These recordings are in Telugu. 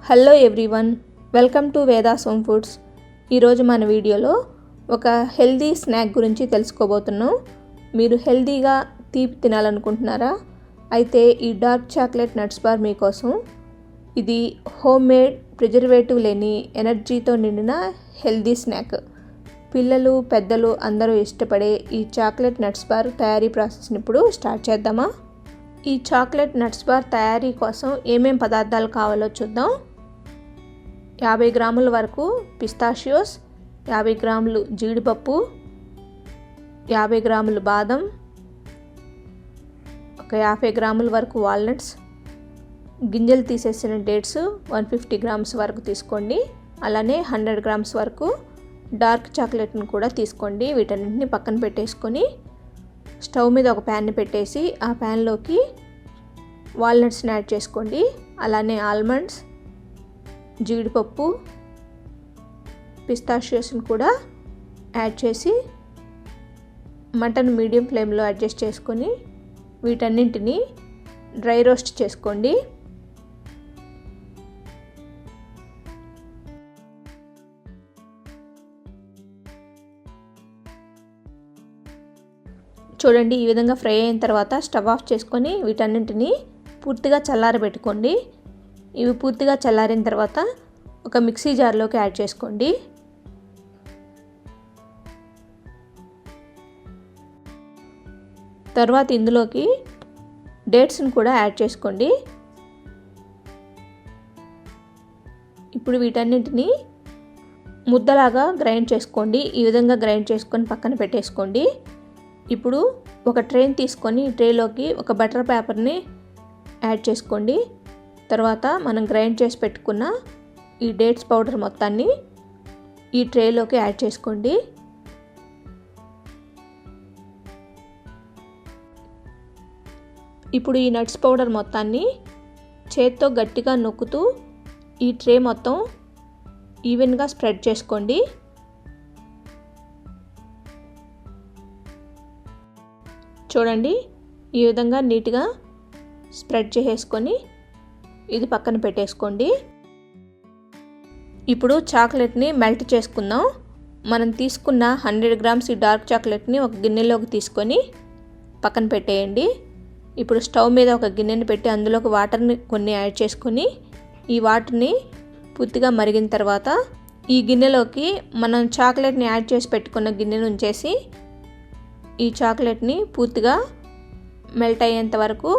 Hello everyone, welcome to Vedas home foods. ఈరోజు మన వీడియోలో ఒక హెల్దీ స్నాక్ గురించి తెలుసుకోబోతున్నాం. మీరు హెల్దీగా తీపి తినాలనుకుంటున్నారా? అయితే ఈ డార్క్ చాక్లెట్ నట్స్ బార్ మీకోసం. ఇది హోమ్ మేడ్, ప్రిజర్వేటివ్ లేని, ఎనర్జీతో నిండిన హెల్దీ స్నాక్. పిల్లలు, పెద్దలు అందరూ ఇష్టపడే ఈ చాక్లెట్ నట్స్ బార్ తయారీ ప్రాసెస్ని ఇప్పుడు స్టార్ట్ చేద్దామా? ఈ చాక్లెట్ నట్స్ బార్ తయారీ కోసం ఏమేం పదార్థాలు కావాలో చూద్దాం. 50 గ్రాముల వరకు పిస్తాషియోస్, 50 గ్రాములు జీడిపప్పు, 50 గ్రాములు బాదం, ఒక 50 గ్రాముల వరకు వాల్నట్స్, గింజలు తీసేసిన డేట్స్ 150 గ్రామ్స్ వరకు తీసుకోండి. అలానే 100 గ్రామ్స్ వరకు డార్క్ చాక్లెట్ని కూడా తీసుకోండి. వీటన్నింటిని పక్కన పెట్టేసుకొని స్టవ్ మీద ఒక ప్యాన్ని పెట్టేసి ఆ ప్యాన్లోకి వాల్నట్స్ని యాడ్ చేసుకోండి. అలానే ఆల్మండ్స్, జీడిపప్పు, పిస్తాషియోస్ని కూడా యాడ్ చేసి మంటను మీడియం ఫ్లేమ్లో అడ్జస్ట్ చేసుకొని వీటన్నింటినీ డ్రై రోస్ట్ చేసుకోండి. చూడండి, ఈ విధంగా ఫ్రై అయిన తర్వాత స్టవ్ ఆఫ్ చేసుకొని వీటన్నింటినీ పూర్తిగా చల్లారబెట్టుకోండి. ఇవి పూర్తిగా చల్లారిన తర్వాత ఒక మిక్సీ జార్లోకి యాడ్ చేసుకోండి. తర్వాత ఇందులోకి డేట్స్ని కూడా యాడ్ చేసుకోండి. ఇప్పుడు వీటన్నింటినీ ముద్దలాగా గ్రైండ్ చేసుకోండి. ఈ విధంగా గ్రైండ్ చేసుకొని పక్కన పెట్టేసుకోండి. ఇప్పుడు ఒక ట్రేని తీసుకొని ట్రేలోకి ఒక బటర్ పేపర్ని యాడ్ చేసుకోండి. తర్వాత మనం గ్రైండ్ చేసి పెట్టుకున్న ఈ డేట్స్ పౌడర్ మొత్తాన్ని ఈ ట్రేలోకి యాడ్ చేసుకోండి. ఇప్పుడు ఈ నట్స్ పౌడర్ మొత్తాన్ని చేత్తో గట్టిగా నొక్కుతూ ఈ ట్రే మొత్తం ఈవెన్గా స్ప్రెడ్ చేసుకోండి. చూడండి, ఈ విధంగా నీట్గా స్ప్రెడ్ చేసేసుకొని ఇది పక్కన పెట్టేసుకోండి. ఇప్పుడు చాక్లెట్ని మెల్ట్ చేసుకుందాం. మనం తీసుకున్న 100 గ్రామ్స్ ఈ డార్క్ చాక్లెట్ని ఒక గిన్నెలోకి తీసుకొని పక్కన పెట్టేయండి. ఇప్పుడు స్టవ్ మీద ఒక గిన్నెని పెట్టి అందులోకి వాటర్ని కొన్ని యాడ్ చేసుకొని ఈ వాటర్ని పూర్తిగా మరిగిన తర్వాత ఈ గిన్నెలోకి మనం చాక్లెట్ని యాడ్ చేసి పెట్టుకున్న గిన్నెను ఉంచేసి ఈ చాక్లెట్ని పూర్తిగా మెల్ట్ అయ్యేంత వరకు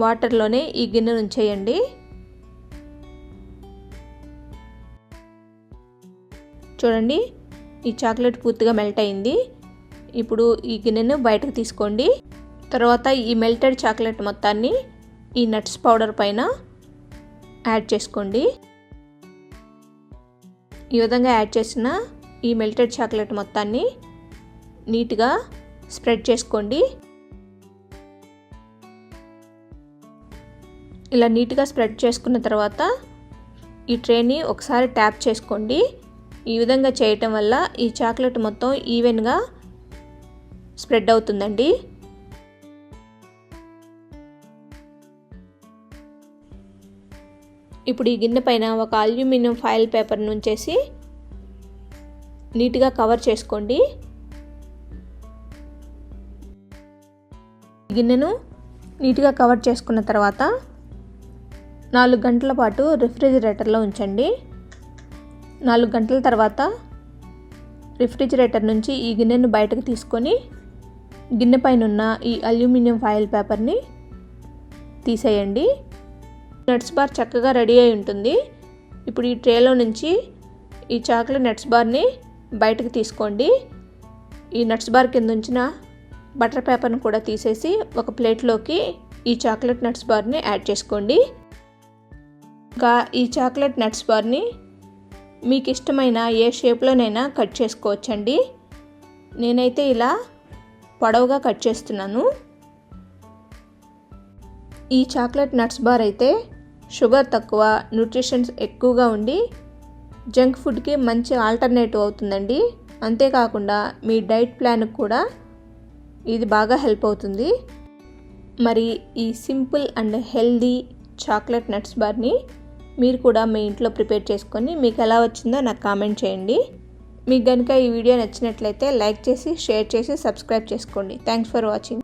వాటర్లోనే ఈ గిన్నెను ఉంచేయండి. చూడండి, ఈ చాక్లెట్ పూర్తిగా మెల్ట్ అయింది. ఇప్పుడు ఈ గిన్నెను బయటకు తీసుకోండి. తర్వాత ఈ మెల్టెడ్ చాక్లెట్ మొత్తాన్ని ఈ నట్స్ పౌడర్ పైన యాడ్ చేసుకోండి. ఈ విధంగా యాడ్ చేసిన ఈ మెల్టెడ్ చాక్లెట్ మొత్తాన్ని నీట్గా స్ప్రెడ్ చేసుకోండి. ఇలా నీట్గా స్ప్రెడ్ చేసుకున్న తర్వాత ఈ ట్రేని ఒకసారి ట్యాప్ చేసుకోండి. ఈ విధంగా చేయటం వల్ల ఈ చాక్లెట్ మొత్తం ఈవెన్గా స్ప్రెడ్ అవుతుందండి. ఇప్పుడు ఈ గిన్నె పైన ఒక అల్యూమినియం ఫాయిల్ పేపర్ని ఉంచేసి నీట్గా కవర్ చేసుకోండి. గిన్నెను నీట్గా కవర్ చేసుకున్న తర్వాత 4 గంటల పాటు రిఫ్రిజిరేటర్లో ఉంచండి. 4 గంటల తర్వాత రిఫ్రిజిరేటర్ నుంచి ఈ గిన్నెను బయటకు తీసుకొని గిన్నె పైన ఉన్న ఈ అల్యూమినియం ఫాయిల్ పేపర్ని తీసేయండి. నట్స్ బార్ చక్కగా రెడీ అయి ఉంటుంది. ఇప్పుడు ఈ ట్రేలో నుంచి ఈ చాక్లెట్ నట్స్ బార్ని బయటకు తీసుకోండి. ఈ నట్స్ బార్ కింద ఉంచిన బటర్ పేపర్ని కూడా తీసేసి ఒక ప్లేట్లోకి ఈ చాక్లెట్ నట్స్ బార్ని యాడ్ చేసుకోండి. ఇంకా ఈ చాక్లెట్ నట్స్ బార్ని మీకు ఇష్టమైన ఏ షేప్లోనైనా కట్ చేసుకోవచ్చండి. నేనైతే ఇలా పొడవుగా కట్ చేస్తున్నాను. ఈ చాక్లెట్ నట్స్ బార్ అయితే షుగర్ తక్కువ, న్యూట్రిషన్స్ ఎక్కువగా ఉండి జంక్ ఫుడ్కి మంచి ఆల్టర్నేటివ్ అవుతుందండి. అంతేకాకుండా మీ డైట్ ప్లాన్కి కూడా ఇది బాగా హెల్ప్ అవుతుంది. మరి ఈ simple and healthy chocolate nuts బార్ని మీరు కూడా మీ ఇంట్లో ప్రిపేర్ చేసుకొని మీకు ఎలా వచ్చిందో నాకు కామెంట్ చేయండి. మీకు కనుక ఈ వీడియో నచ్చినట్లయితే లైక్ చేసి షేర్ చేసి సబ్స్క్రైబ్ చేసుకోండి. Thanks for watching.